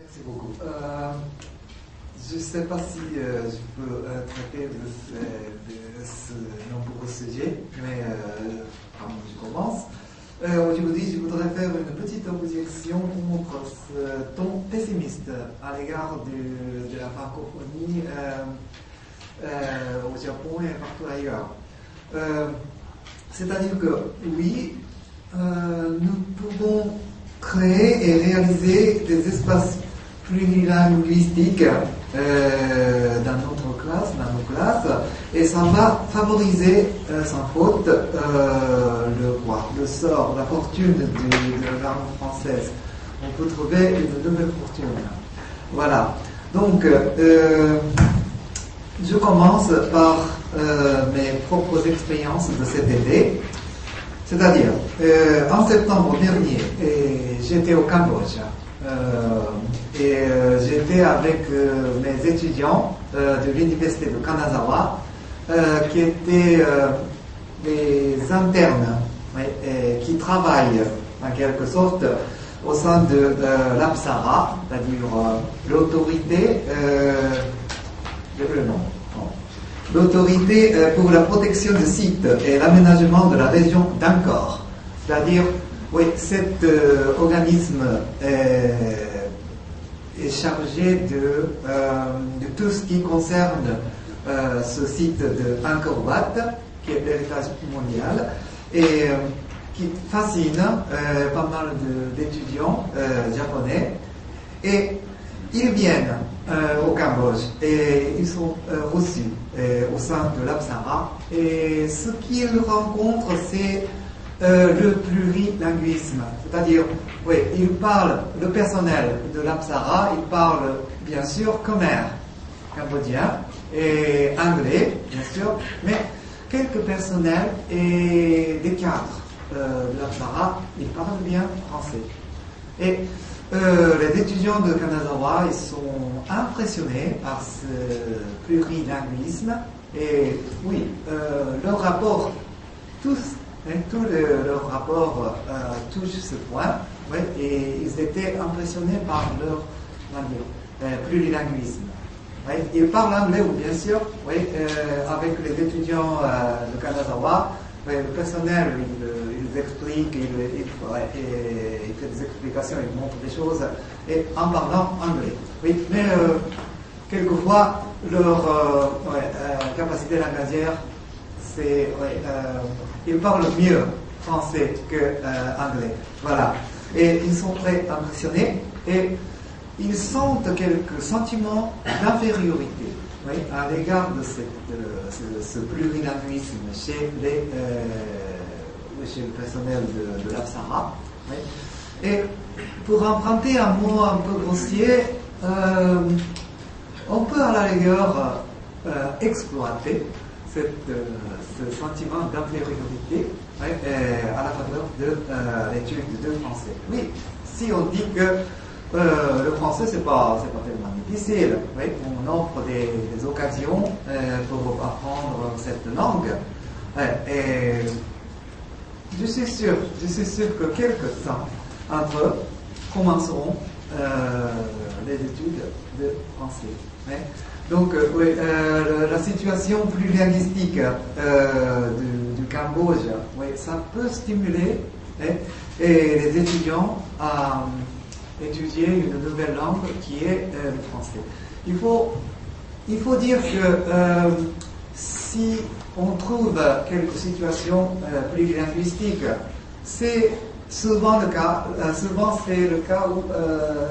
Merci beaucoup. Je ne sais pas si je peux traiter de ce nombreux sujet, mais je commence. Aujourd'hui, je voudrais faire une petite objection contre ce ton pessimiste à l'égard de la francophonie au Japon et partout ailleurs. C'est-à-dire que oui, nous pouvons créer et réaliser des espaces plurilinguistiques dans nos classes, et ça va favoriser sans faute le sort, la fortune de la langue française. On peut trouver une nouvelle fortune. Voilà. Donc, je commence par mes propres expériences de cet été. C'est-à-dire, en septembre dernier, j'étais au Cambodge et j'étais avec mes étudiants de l'université de Kanazawa qui étaient des internes qui travaillent en quelque sorte au sein de l'APSARA, c'est-à-dire l'autorité l'autorité pour la protection des sites et l'aménagement de la région d'Angkor. C'est-à-dire, oui, cet organisme est chargé de tout ce qui concerne ce site de Angkor Wat, qui est l'héritage mondial, et qui fascine pas mal d'étudiants japonais. Et ils viennent au Cambodge et ils sont reçus au sein de l'APSARA, et ce qu'ils rencontrent, c'est le plurilinguisme, c'est-à-dire, oui, ils parlent, le personnel de l'APSARA, il parle bien sûr khmer, cambodgien, et anglais, bien sûr, mais quelques personnels et des cadres de l'APSARA, ils parlent bien français. Et les étudiants de Kanazawa, ils sont impressionnés par ce plurilinguisme, et oui, leur rapport, tous leurs rapports touchent ce point, ouais, et ils étaient impressionnés par leur plurilinguisme. Ouais. Ils parlent anglais, bien sûr, ouais, avec les étudiants de Kanazawa. Ouais, le personnel, ils expliquent, ils font des explications, ils montrent des choses, et en parlant anglais. Oui, mais quelquefois, leur capacité langagière, c'est, ils parlent mieux français que anglais. Voilà. Et ils sont très impressionnés, et ils sentent quelques sentiments d'infériorité, oui, à l'égard de ce plurilinguisme chez le personnel de l'APSARA. Oui. Et pour emprunter un mot un peu grossier, on peut à la rigueur exploiter ce sentiment d'infériorité, oui, à la faveur de l'étude de français. Oui, si on dit que le français, c'est pas tellement difficile. Oui, on offre des occasions pour apprendre cette langue. Et je suis sûr que quelques temps entre eux commenceront les études de français. Oui. Donc, oui, la situation plurilinguistique du Cambodge, oui, ça peut stimuler et les étudiants à étudier une nouvelle langue qui est le français. Il faut dire que si on trouve quelques situations plurilinguistiques, c'est souvent le cas. Souvent c'est le cas où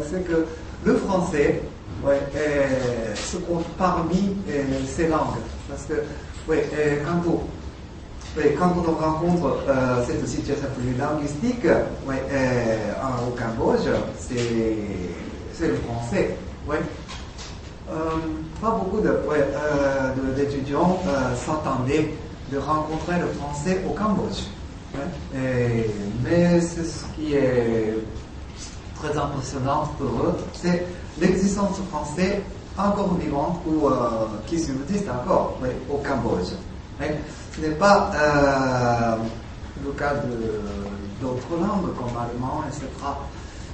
c'est que le français, ouais, se compte parmi ces langues, parce que ouais, quand on rencontre cette situation plurilinguistique, ouais, au Cambodge, c'est le français. Ouais. Pas beaucoup d'étudiants s'attendaient de rencontrer le français au Cambodge. Ouais. Mais ce qui est très impressionnant pour eux, c'est l'existence du français encore vivante ou qui subsiste encore, ouais, au Cambodge. Ouais. Ce n'est pas le cas d'autres langues comme l'allemand, etc.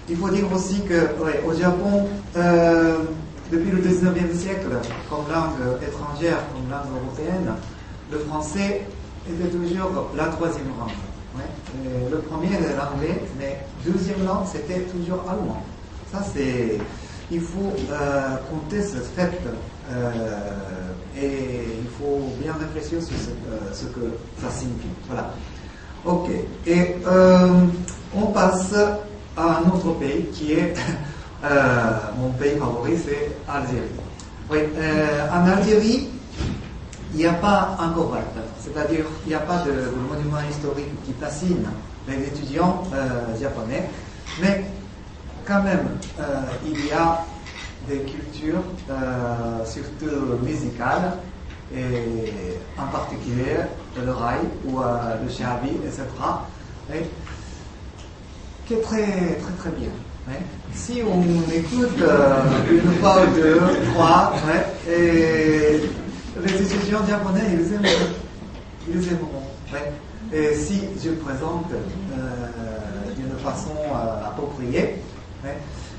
il faut dire aussi que au Japon, depuis le 19e siècle, comme langue étrangère, comme langue européenne, le français était toujours la troisième langue. Le premier est l'anglais, mais deuxième langue c'était toujours allemand. Ça c'est, il faut compter ce fait et il faut bien réfléchir sur ce que ça signifie. Voilà. Ok. Et on passe à un autre pays qui est mon pays favori, c'est Algérie. Oui, en Algérie, il n'y a pas un Korat, c'est-à-dire il n'y a pas de monument historique qui fascine les étudiants japonais, mais quand même il y a des cultures, surtout musicales, et en particulier le raï ou le shabi, etc., et, qui est très très très bien. Si on écoute une fois ou deux, trois, et les étudiants japonais, ils aimeront. Et si je présente d'une façon appropriée,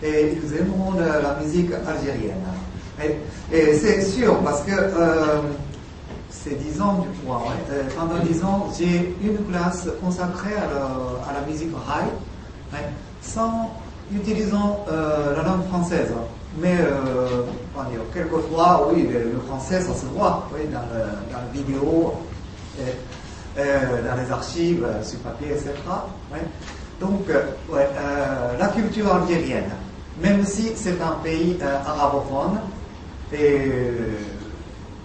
et ils aimeront la musique algérienne. Et c'est sûr, parce que c'est 10 ans du poids. Pendant 10 ans, j'ai une classe consacrée à la musique raï, sans utilisant la langue française. Mais quelquefois, oui, le français, ça se voit dans la vidéo, dans les archives, sur papier, etc. Donc, la culture algérienne, même si c'est un pays arabophone, et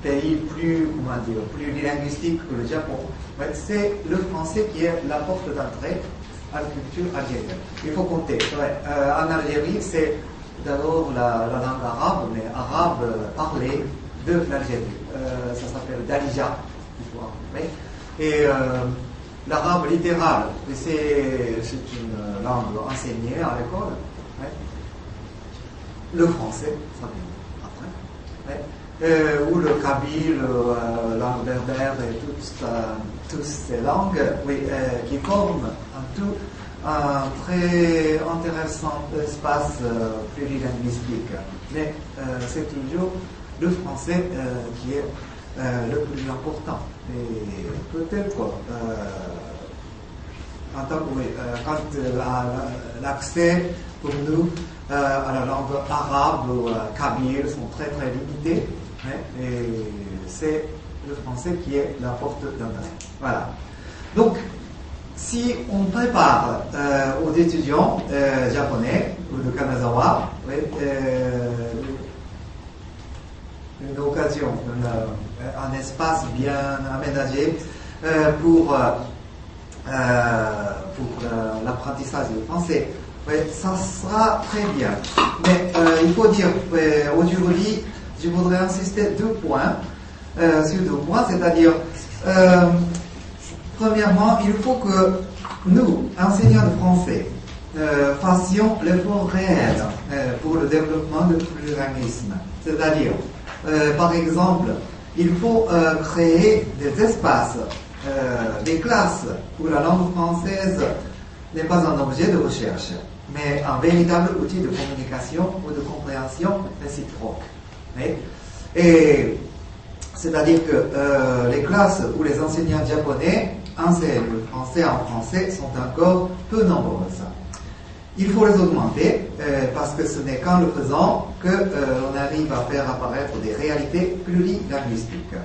pays plus linguistique que le Japon, c'est le français qui est la porte d'entrée à la culture algérienne. Il faut compter. En Algérie, c'est d'abord la langue arabe, mais arabe parlée de l'Algérie. Ça s'appelle Dalija. Et l'arabe littéral, c'est une langue enseignée à l'école. Le français, ça vient après. Ou le kabyle, langue berbère et toutes ces langues qui forment en tout un très intéressant espace plurilinguistique. Mais c'est toujours le français qui est le plus important. Et peut-être quand l'accès pour nous à la langue arabe ou kabyle sont très très limités, et c'est le français qui est la porte d'entrée. Voilà. Donc, si on prépare aux étudiants japonais ou de Kanazawa une occasion, un espace bien aménagé pour l'apprentissage du français, ça sera très bien. Mais il faut dire, aujourd'hui, je voudrais insister sur 2 points, c'est-à-dire, premièrement, il faut que nous, enseignants de français, fassions l'effort réel pour le développement du plurilinguisme. C'est-à-dire, par exemple, il faut créer des espaces, des classes où la langue française n'est pas un objet de recherche, mais un véritable outil de communication ou de compréhension réciproque. Et c'est-à-dire que les classes où les enseignants japonais enseignent le français en français sont encore peu nombreuses. Il faut les augmenter parce que ce n'est qu'en le faisant que l'on arrive à faire apparaître des réalités plurilinguistiques.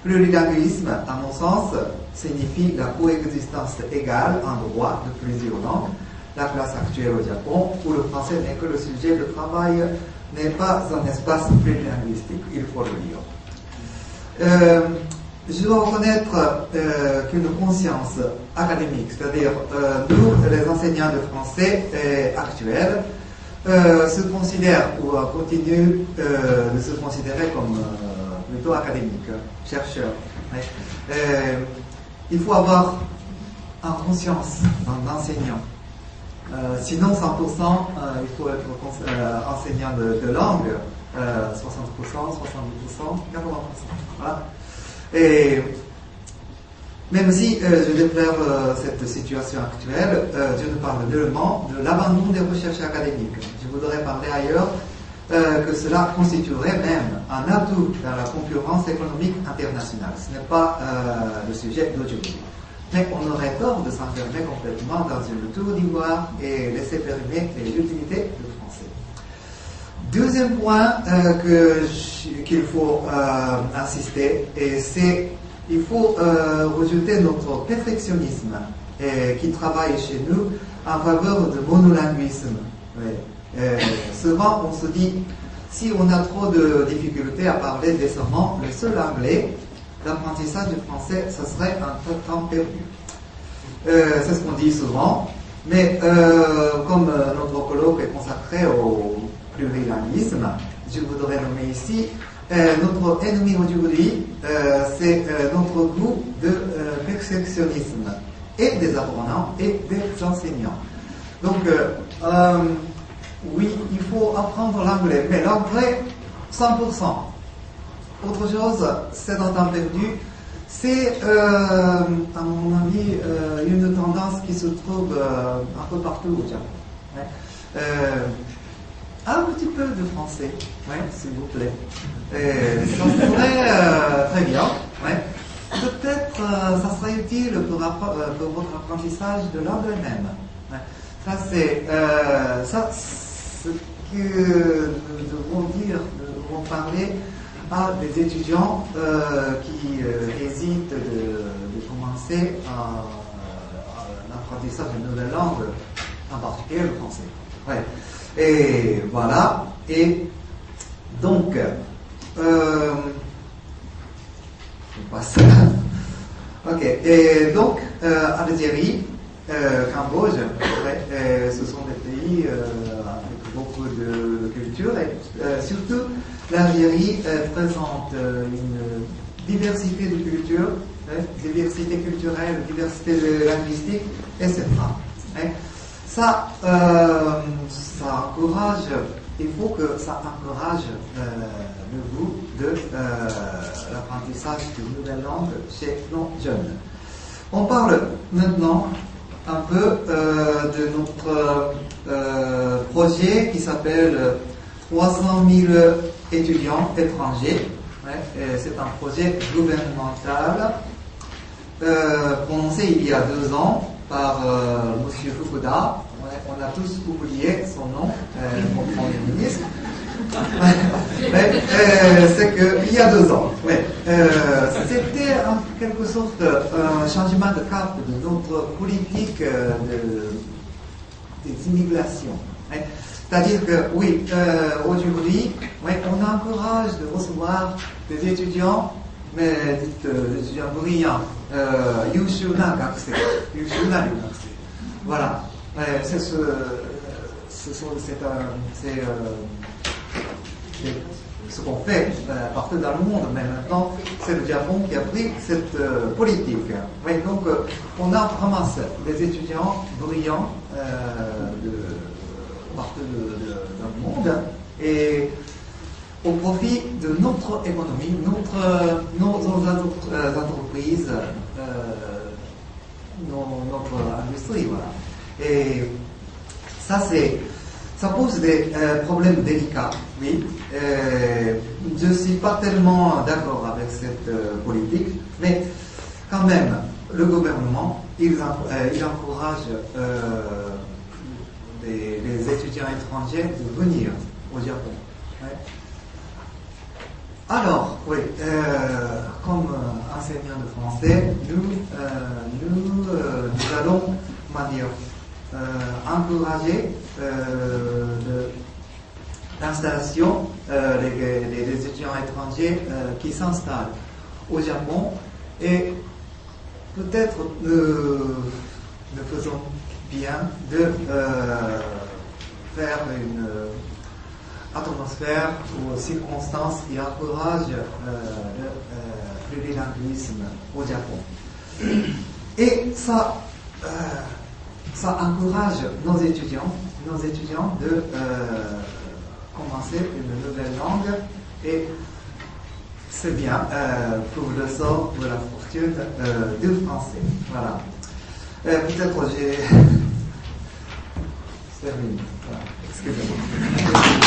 Plurilinguisme, à mon sens, signifie la coexistence égale en droit de plusieurs langues. La classe actuelle au Japon, où le français n'est que le sujet de travail, n'est pas un espace plurilinguistique, il faut le dire. Je dois reconnaître qu'une conscience académique, c'est-à-dire nous, les enseignants de français actuels, se considèrent ou continuent de se considérer comme plutôt académiques, chercheurs. Il faut avoir en conscience un enseignant. Sinon, 100%, il faut être enseignant de langue, 60%, 70%, 80%. Voilà. Et Même si je déplore cette situation actuelle, je ne parle nullement de l'abandon des recherches académiques. Je voudrais parler ailleurs que cela constituerait même un atout dans la concurrence économique internationale. Ce n'est pas le sujet d'aujourd'hui. Mais on aurait tort de s'enfermer complètement dans une tour d'ivoire et laisser périmer les utilités du français. Deuxième point qu'il faut insister, et c'est il faut rejeter notre perfectionnisme qui travaille chez nous en faveur de monolinguisme. Souvent, on se dit, si on a trop de difficultés à parler décemment le seul anglais, l'apprentissage du français, ce serait un temps perdu. C'est ce qu'on dit souvent, mais comme notre colloque est consacré au plurilinguisme, je voudrais nommer ici notre ennemi aujourd'hui, c'est notre goût de perfectionnisme, et des apprenants et des enseignants. Donc, oui, il faut apprendre l'anglais, mais l'anglais 100%. Autre chose, c'est un temps perdu. C'est, à mon avis, une tendance qui se trouve un peu partout au Japon. Un petit peu de français, s'il vous plaît. Ça serait très bien. Peut-être ça serait utile pour votre apprentissage de l'anglais même. Ça, c'est ce que nous devons dire, nous devons parler à des étudiants qui hésitent de commencer l'apprentissage d'une nouvelle langue, en particulier le français. Et voilà. Et donc, je passe. Ok. Et donc, Algérie, Cambodge, ce sont des pays avec beaucoup de culture et surtout l'Algérie présente une diversité de cultures, diversité culturelle, diversité linguistique, etc. Ça encourage, il faut que ça encourage le goût de l'apprentissage d'une nouvelle langue chez nos jeunes. On parle maintenant un peu de notre projet qui s'appelle 300 000 étudiants étrangers. C'est un projet gouvernemental prononcé il y a 2 ans par M. Fukuda. On a tous oublié son nom, mon Premier ministre. C'est qu'il y a 2 ans. C'était en quelque sorte un changement de cap de notre politique des immigrations. C'est-à-dire que, oui, aujourd'hui, on encourage de recevoir des étudiants, mais des étudiants brillants, Yushuna Gakusei. Voilà. C'est ce qu'on fait partout dans le monde, mais maintenant c'est le Japon qui a pris cette politique. Donc on ramasse des étudiants brillants partout dans le monde et au profit de notre économie, nos entreprises, notre industrie. Voilà. Et ça pose des problèmes délicats, oui. Je ne suis pas tellement d'accord avec cette politique, mais quand même, le gouvernement, il encourage les étudiants étrangers de venir au Japon. Alors, oui, comme enseignant de français, nous allons, encourager l'installation des étudiants étrangers qui s'installent au Japon et peut-être nous faisons bien de faire une atmosphère ou circonstances qui encouragent le plurilinguisme au Japon. Et ça encourage nos étudiants de commencer une nouvelle langue et c'est bien pour le sort de la fortune. l'étude du français. Voilà. Peut-être j'ai terminé. Voilà. Excusez-moi.